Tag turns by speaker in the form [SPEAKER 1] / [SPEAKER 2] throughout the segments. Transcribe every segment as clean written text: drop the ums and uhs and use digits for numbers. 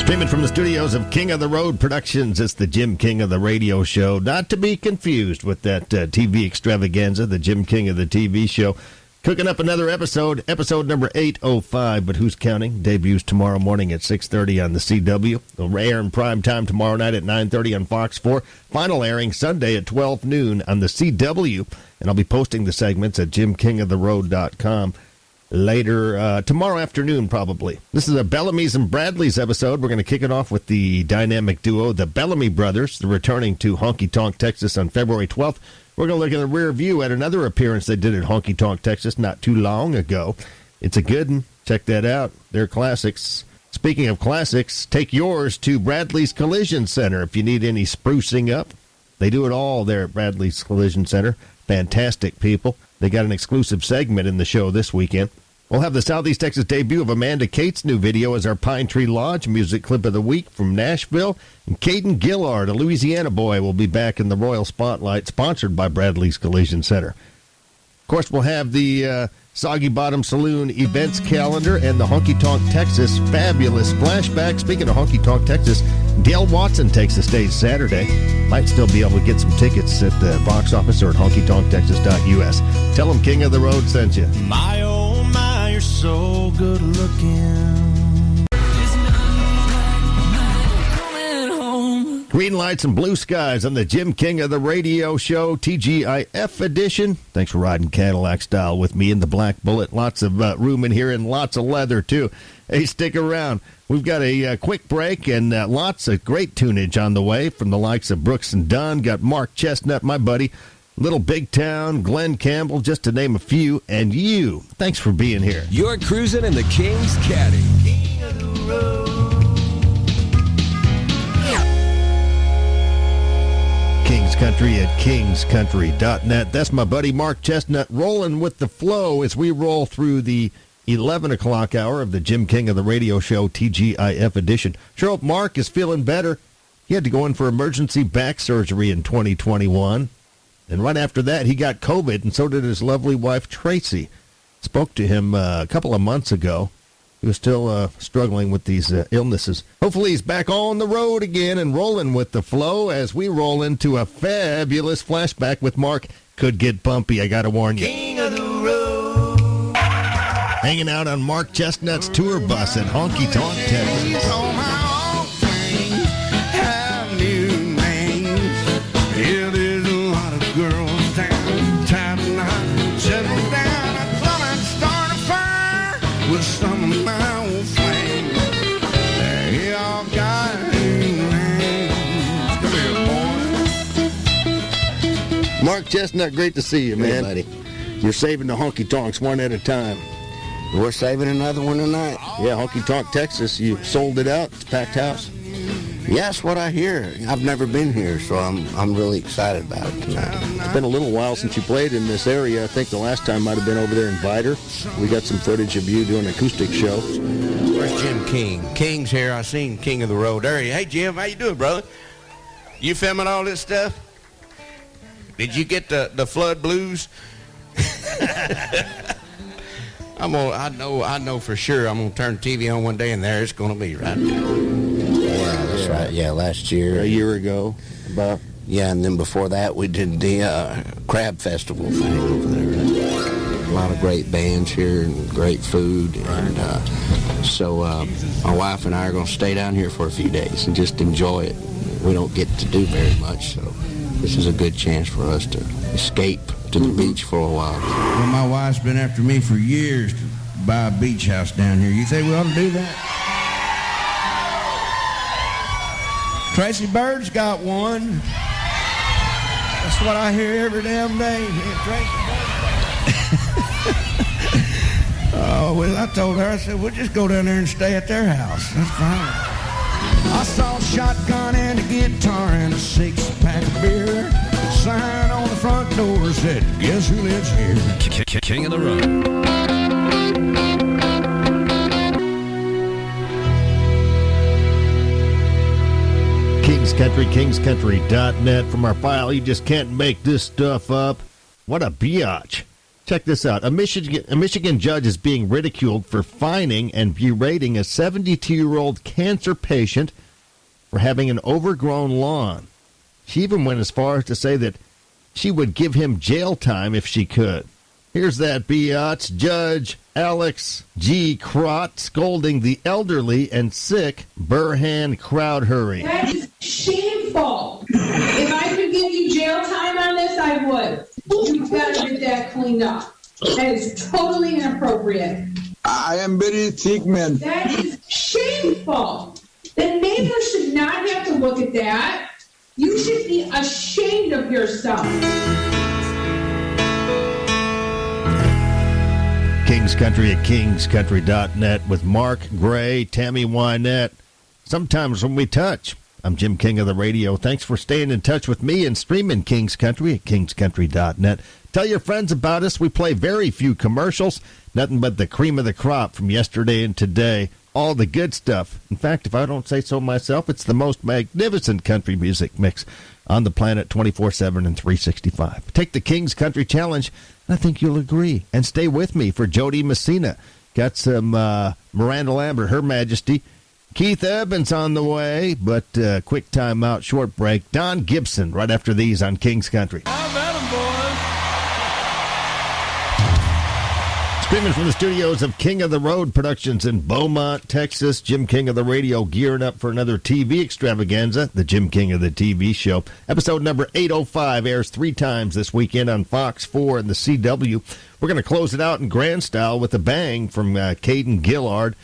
[SPEAKER 1] Streaming from the studios of King of the Road Productions, it's the Jim King of the Radio Show. Not to be confused with that TV extravaganza, the Jim King of the TV Show. Cooking up another episode number 805, but who's counting? Debuts tomorrow morning at 6:30 on the CW. It'll air in prime time tomorrow night at 9:30 on Fox 4. Final airing Sunday at 12 noon on the CW. And I'll be posting the segments at jimkingoftheroad.com. Later, tomorrow afternoon, probably. This is a Bellamy's and Bradley's episode. We're going to kick it off with the dynamic duo, the Bellamy brothers. They're returning to Honky Tonk, Texas on February 12th. We're going to look in the rear view at another appearance they did at Honky Tonk, Texas not too long ago. It's a good one. Check that out. They're classics. Speaking of classics, take yours to Bradley's Collision Center if you need any sprucing up. They do it all there at Bradley's Collision Center. Fantastic people. They got an exclusive segment in the show this weekend. We'll have the Southeast Texas debut of Amanda Cates' new video as our Pine Tree Lodge music clip of the week from Nashville. And Caden Gillard, a Louisiana boy, will be back in the Royal Spotlight, sponsored by Bradley's Collision Center. Of course, we'll have the Soggy Bottom Saloon events calendar and the Honky Tonk Texas fabulous flashback. Speaking of Honky Tonk Texas, Dale Watson takes the stage Saturday. Might still be able to get some tickets at the box office or at honkytonktexas.us. Tell them King of the Road sent you.
[SPEAKER 2] My, oh my, you're so good looking.
[SPEAKER 1] Green lights and blue skies on the Jim King of the Radio Show, TGIF edition. Thanks for riding Cadillac style with me in the Black Bullet. Lots of room in here and lots of leather, too. Hey, stick around. We've got a quick break and lots of great tunage on the way from the likes of Brooks and Dunn. Got Mark Chestnut, my buddy, Little Big Town, Glenn Campbell, just to name a few, and you. Thanks for being here.
[SPEAKER 3] You're cruising in the King's Caddy. King of the Road.
[SPEAKER 1] King's Country at kingscountry.net. That's my buddy Mark Chestnut rolling with the flow as we roll through the 11 o'clock hour of the Jim King of the Radio Show, TGIF edition. Sure hope Mark is feeling better. He had to go in for emergency back surgery in 2021. And right after that, he got COVID, and so did his lovely wife, Tracy. Spoke to him a couple of months ago. He was still struggling with these illnesses. Hopefully he's back on the road again and rolling with the flow as we roll into a fabulous flashback with Mark. Could get bumpy, I got to warn you.
[SPEAKER 2] King of the Road.
[SPEAKER 1] Hanging out on Mark Chestnut's tour bus at Honky Tonk, Texas. Mark Chestnut, great to see you, man.
[SPEAKER 4] Hey, buddy.
[SPEAKER 1] You're saving the honky tonks one at a time.
[SPEAKER 4] We're saving another one tonight.
[SPEAKER 1] Yeah, Honky Tonk, Texas. You sold it out. It's a packed house.
[SPEAKER 4] Yeah, that's what I hear. I've never been here, so I'm really excited about it tonight.
[SPEAKER 1] It's been a little while since you played in this area. I think the last time might have been over there in Vidor. We got some footage of you doing an acoustic show.
[SPEAKER 5] Where's Jim King? King's here. I seen King of the Road. There he is. Hey, Jim, how you doing, brother? You filming all this stuff? Did you get the flood blues? I know for sure I'm gonna turn the TV on one day and there it's gonna be right there.
[SPEAKER 4] Yeah, that's right. Yeah, last year.
[SPEAKER 1] A year ago, about.
[SPEAKER 4] Yeah, and then before that we did the crab festival thing over there. A lot of great bands here and great food, and so my wife and I are gonna stay down here for a few days and just enjoy it. We don't get to do very much, so this is a good chance for us to escape to the beach for a while.
[SPEAKER 5] Well, my wife's been after me for years to buy a beach house down here. You think we ought to do that? Tracy Bird's got one. That's what I hear every damn day. Tracy Bird. Oh, well, I told her, I said, we'll just go down there and stay at their house. That's fine. I saw a shotgun and a guitar and a six-pack of beer. Sign on the front door said, guess who lives here?
[SPEAKER 3] King of the Road.
[SPEAKER 1] King's Country, kingscountry.net. From our file, you just can't make this stuff up. What a biatch. Check this out. A Michigan judge is being ridiculed for fining and berating a 72-year-old cancer patient for having an overgrown lawn. She even went as far as to say that she would give him jail time if she could. Here's that biatch, Judge Alex G. Crott scolding the elderly and sick Burhan Crowdhurry.
[SPEAKER 6] That is shameful. If I could give you jail time on this, I would. You've got to get that cleaned up. That is totally inappropriate.
[SPEAKER 7] I am very sick, man.
[SPEAKER 6] That is shameful. The neighbors should not have to look at that. You should be ashamed of yourself.
[SPEAKER 1] King's Country at kingscountry.net with Mark Gray, Tammy Wynette. Sometimes when we touch. I'm Jim King of the Radio. Thanks for staying in touch with me and streaming King's Country at kingscountry.net. Tell your friends about us. We play very few commercials. Nothing but the cream of the crop from yesterday and today. All the good stuff. In fact, if I don't say so myself, it's the most magnificent country music mix on the planet 24/7 and 365. Take the King's Country Challenge, and I think you'll agree. And stay with me for Jody Messina. Got some Miranda Lambert, Her Majesty. Keith Evans on the way, but quick time out, short break. Don Gibson right after these on King's Country. Streaming from the studios of King of the Road Productions in Beaumont, Texas. Jim King of the Radio gearing up for another TV extravaganza, the Jim King of the TV show. Episode number 805 airs 3 times this weekend on Fox 4 and the CW. We're going to close it out in grand style with a bang from Caden Gillard.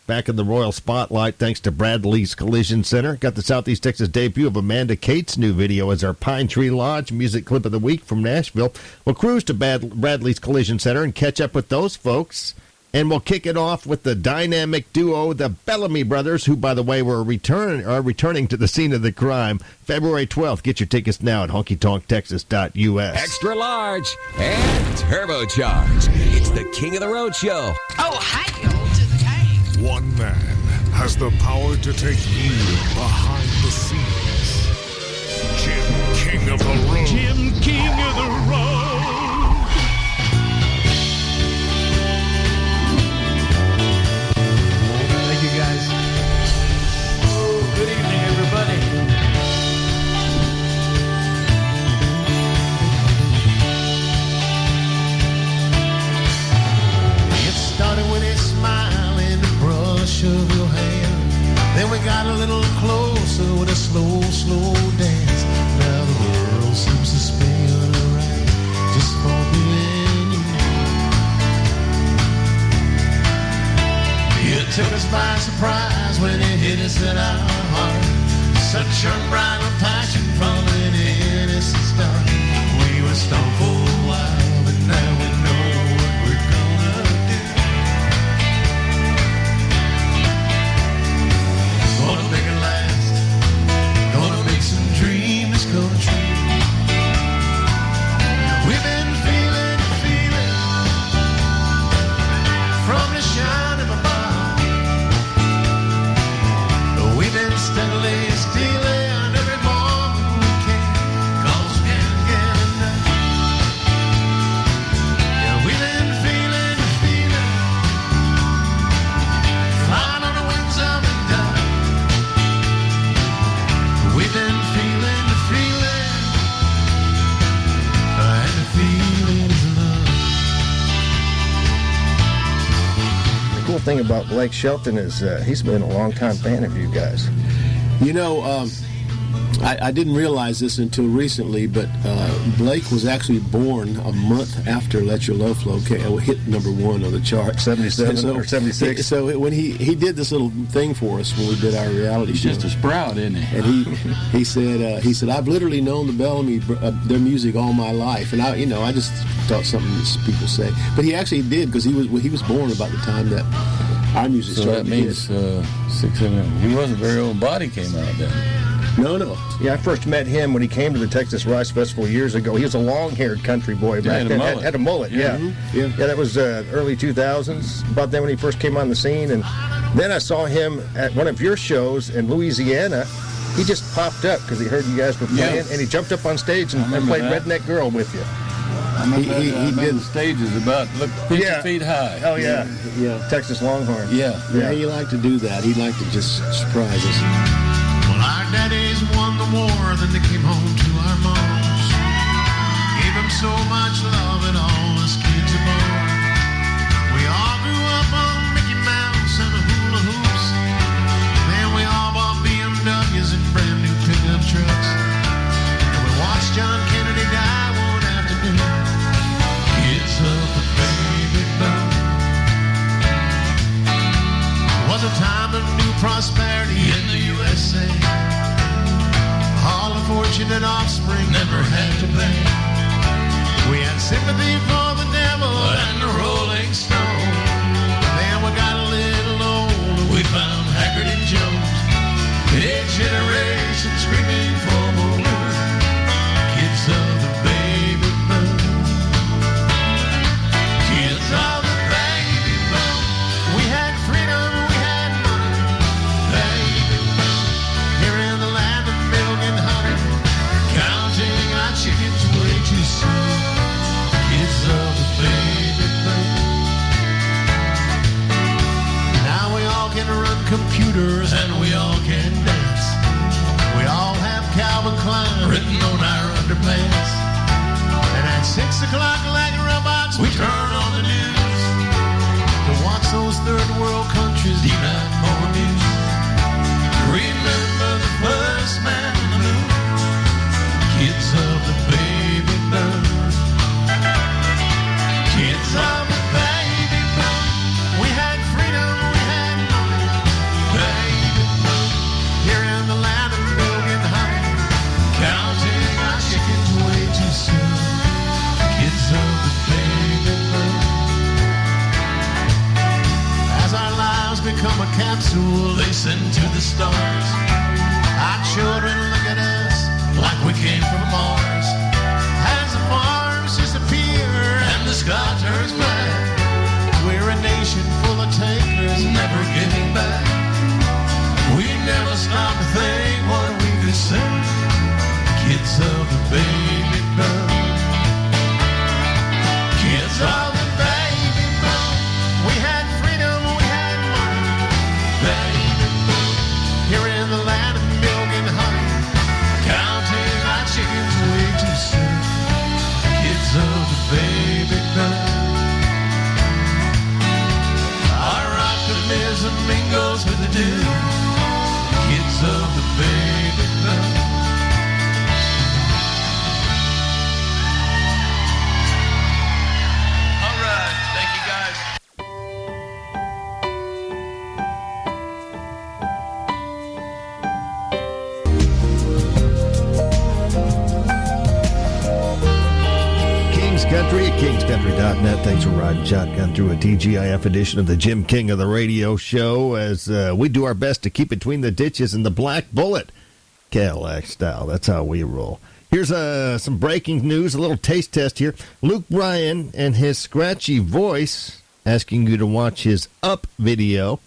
[SPEAKER 1] Back in the Royal Spotlight, thanks to Bradley's Collision Center. Got the Southeast Texas debut of Amanda Cates' new video as our Pine Tree Lodge music clip of the week from Nashville. We'll cruise to Bradley's Collision Center and catch up with those folks. And we'll kick it off with the dynamic duo, the Bellamy Brothers, who, by the way, are returning to the scene of the crime February 12th. Get your tickets now at honkytonktexas.us.
[SPEAKER 3] Extra large and turbocharged. It's the King of the Road Show.
[SPEAKER 8] Oh, hail to the king.
[SPEAKER 9] One man has the power to take you behind the scenes. Jim King of the Road.
[SPEAKER 2] Jim King of the Road.
[SPEAKER 10] Thank you, guys. Good evening, everybody.
[SPEAKER 11] It started with a smile and a brush of your hand. Then we got a little closer with a slow, slow dance. Now the world seems to spin around just for me and you. It took us by surprise when it hit us in our heart. Such unbridled passion from an innocent start. We were stoned for a while, but now we know what we're gonna do. Gonna make it last. Gonna make some dreams come true. We've been feeling from the shine of a bomb. We've been steadily stealing every moment we can, 'cause we can't get enough. Yeah, we've been feeling, flying on the wings of the dove. We've been feeling, and the feeling is love.
[SPEAKER 12] The cool thing about Blake Shelton is he's been a long-time fan of you guys.
[SPEAKER 13] You know, I didn't realize this until recently, but Blake was actually born a month after Let Your Love Flow hit number 1 on the chart.
[SPEAKER 12] 77 or 76.
[SPEAKER 13] So when he did this little thing for us when we did our reality show.
[SPEAKER 10] Just a sprout, isn't he?
[SPEAKER 13] And he said I've literally known the Bellamy their music all my life, and I just thought something that people say, but he actually did, because he was born about the time that our music
[SPEAKER 10] So
[SPEAKER 13] started.
[SPEAKER 10] that means 6, 7. He wasn't very old. Body came out then.
[SPEAKER 13] No.
[SPEAKER 12] Yeah, I first met him when he came to the Texas Rice Festival years ago. He was a long-haired country boy back then. Had a mullet, yeah.
[SPEAKER 13] Mm-hmm.
[SPEAKER 12] Yeah, that was early 2000s, about then when he first came on the scene. And then I saw him at one of your shows in Louisiana. He just popped up because he heard you guys were playing, and he jumped up on stage and played
[SPEAKER 10] that.
[SPEAKER 12] Redneck Girl with you.
[SPEAKER 10] I'm up he did the stages about 50 feet high.
[SPEAKER 12] Oh yeah.
[SPEAKER 13] Yeah.
[SPEAKER 12] Texas Longhorn.
[SPEAKER 13] Yeah. He liked to do that. He liked to just surprise us.
[SPEAKER 11] Well, our daddies won the war, then they came home to our moms. Gave them so much love and all us kids are born. We all grew up on Mickey Mouse and the hula hoops. Then we all bought BMWs and brand new pickup trucks. And we watched John Kennedy die one afternoon. Kids of the baby boom. Was a time of new prosperity in the USA. All the fortunate offspring never had to pay. We had sympathy for the devil and the Rolling Stone. Then we got a little older, we found Haggard and Jones. Eight generations screaming for more. Kids of the baby boom. Kids of the baby boom. We had freedom, we had money. Baby boom. Here in the land of milk and honey, counting our chickens way too soon. Kids of the baby boom. Now we all can run computers and we all can dance. We all have Calvin Klein written on our underpants. And at 6 o'clock like robots we turn on the news to watch those third world countries eat out more news. Remember the first man on the moon. Kids of the baby boom. Kids of the baby boom. We had freedom, we had money. Baby boom. Here in the land of milk and honey, counting our chickens way too soon. Kids of the baby boom. As our lives become a capsule, they send to the stars. Our children look at us like we came from Mars. As the farms disappear and the sky turns black, we're a nation full of takers, never giving back. We never stop to think what we could say. Kids of the baby boom. Kids of the baby boom. We had freedom, we had money. Baby boom. Here in the land of milk and honey, counting our chickens way too soon. Kids of the baby boom. Our optimism mingles with the dew. Kids of the baby boom. All right, thank you guys.
[SPEAKER 1] King's Country at kingscountry.net. Thanks for riding shotgun through a TGIF edition of the Jim King of the Radio Show as we do our best to keep between the ditches and the black bullet. Cadillac style. That's how we roll. Here's some breaking news, a little taste test here. Luke Bryan and his scratchy voice asking you to watch his Up video.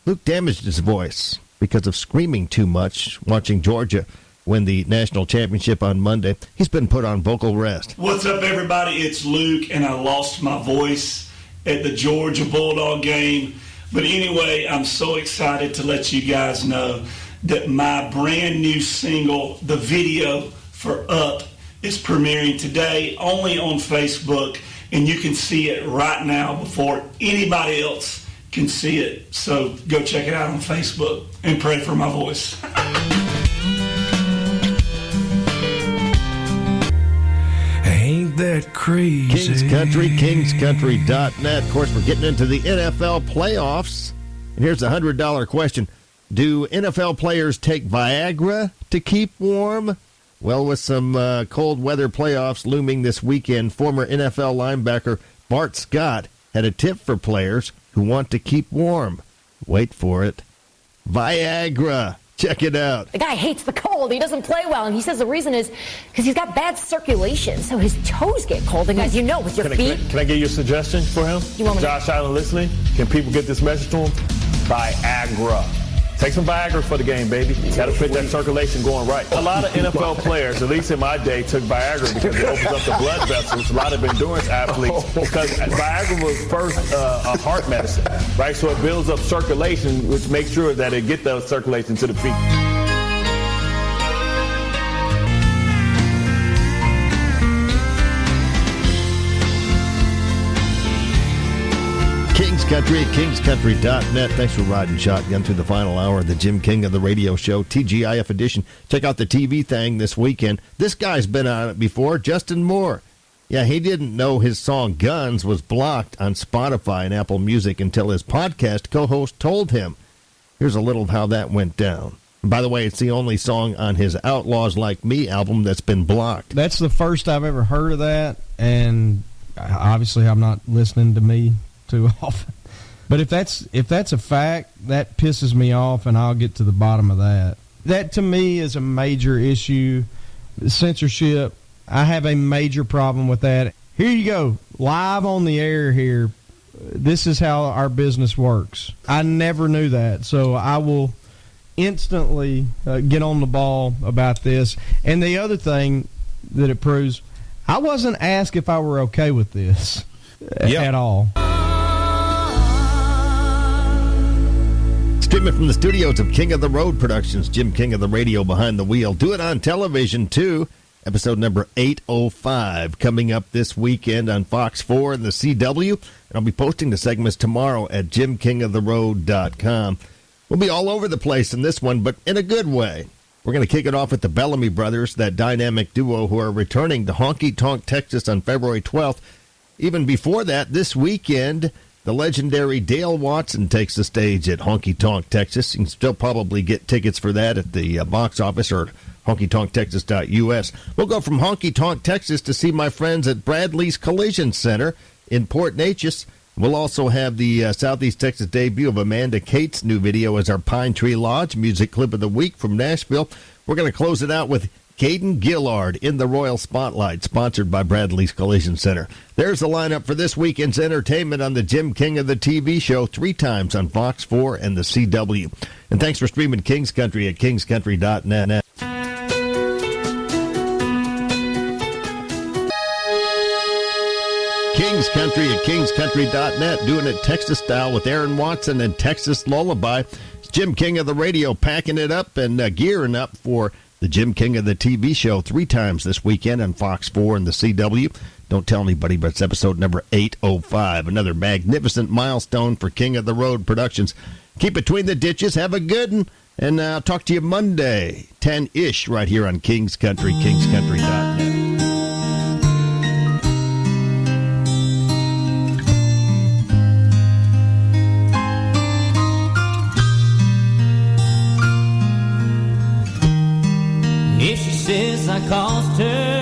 [SPEAKER 1] Luke damaged his voice because of screaming too much watching Georgia win the national championship on Monday. He's been put on vocal rest.
[SPEAKER 14] What's up, everybody? It's Luke, and I lost my voice at the Georgia Bulldog game. But anyway, I'm so excited to let you guys know that my brand new single, the video for Up, is premiering today only on Facebook, and you can see it right now before anybody else can see it. So go check it out on Facebook and pray for my voice.
[SPEAKER 2] Ain't that crazy?
[SPEAKER 1] King's Country, kingscountry.net. Of course, we're getting into the NFL playoffs. And here's a $100 question. Do NFL players take Viagra to keep warm? Well, with some cold weather playoffs looming this weekend, former NFL linebacker Bart Scott had a tip for players who want to keep warm. Wait for it. Viagra. Check it out.
[SPEAKER 15] The guy hates the cold. He doesn't play well, and he says the reason is because he's got bad circulation, so his toes get cold. And as you know, with your feet.
[SPEAKER 16] Can I give you a suggestion for him?
[SPEAKER 15] You want me
[SPEAKER 16] Josh Allen listening? Can people get this message to him? Viagra. Take some Viagra for the game, baby. You got to put that circulation going right. A lot of NFL players, at least in my day, took Viagra because it opens up the blood vessels. A lot of endurance athletes, because Viagra was first a heart medicine, right? So it builds up circulation, which makes sure that it gets the circulation to the feet.
[SPEAKER 1] Kings Country at kingscountry.net. Thanks for riding shotgun through the final hour of the Jim King of the Radio Show, TGIF edition. Check out the TV thing this weekend. This guy's been on it before, Justin Moore. Yeah, he didn't know his song Guns was blocked on Spotify and Apple Music until his podcast co-host told him. Here's a little of how that went down. And by the way, it's the only song on his Outlaws Like Me album that's been blocked.
[SPEAKER 17] That's the first I've ever heard of that, and obviously I'm not listening to me too often. But if that's a fact, that pisses me off, and I'll get to the bottom of that. That to me is a major issue. Censorship, I have a major problem with that. Here you go, live on the air here. This is how our business works. I never knew that, so I will instantly get on the ball about this. And the other thing that it proves, I wasn't asked if I were okay with this at all.
[SPEAKER 1] Streaming from the studios of King of the Road Productions, Jim King of the Radio behind the wheel. Do it on television, too. Episode number 805 coming up this weekend on Fox 4 and the CW. And I'll be posting the segments tomorrow at jimkingoftheroad.com. We'll be all over the place in this one, but in a good way. We're going to kick it off with the Bellamy Brothers, that dynamic duo who are returning to Honky Tonk, Texas on February 12th. Even before that, this weekend, the legendary Dale Watson takes the stage at Honky Tonk, Texas. You can still probably get tickets for that at the box office or honkytonktexas.us. We'll go from Honky Tonk, Texas to see my friends at Bradley's Collision Center in Port Neches. We'll also have the Southeast Texas debut of Amanda Cates' new video as our Pine Tree Lodge music clip of the week from Nashville. We're going to close it out with Caden Gillard in the Royal Spotlight, sponsored by Bradley's Collision Center. There's the lineup for this weekend's entertainment on the Jim King of the TV show, 3 times on Fox 4 and the CW. And thanks for streaming Kings Country at kingscountry.net. Kings Country at kingscountry.net, doing it Texas style with Aaron Watson and Texas Lullaby. It's Jim King of the Radio, packing it up and gearing up for the Jim King of the TV show 3 times this weekend on Fox 4 and the CW. Don't tell anybody, but it's episode number 805. Another magnificent milestone for King of the Road Productions. Keep between the ditches. Have a good one. And I'll talk to you Monday, 10-ish, right here on Kings Country, kingscountry.net.
[SPEAKER 18] If she says I caused her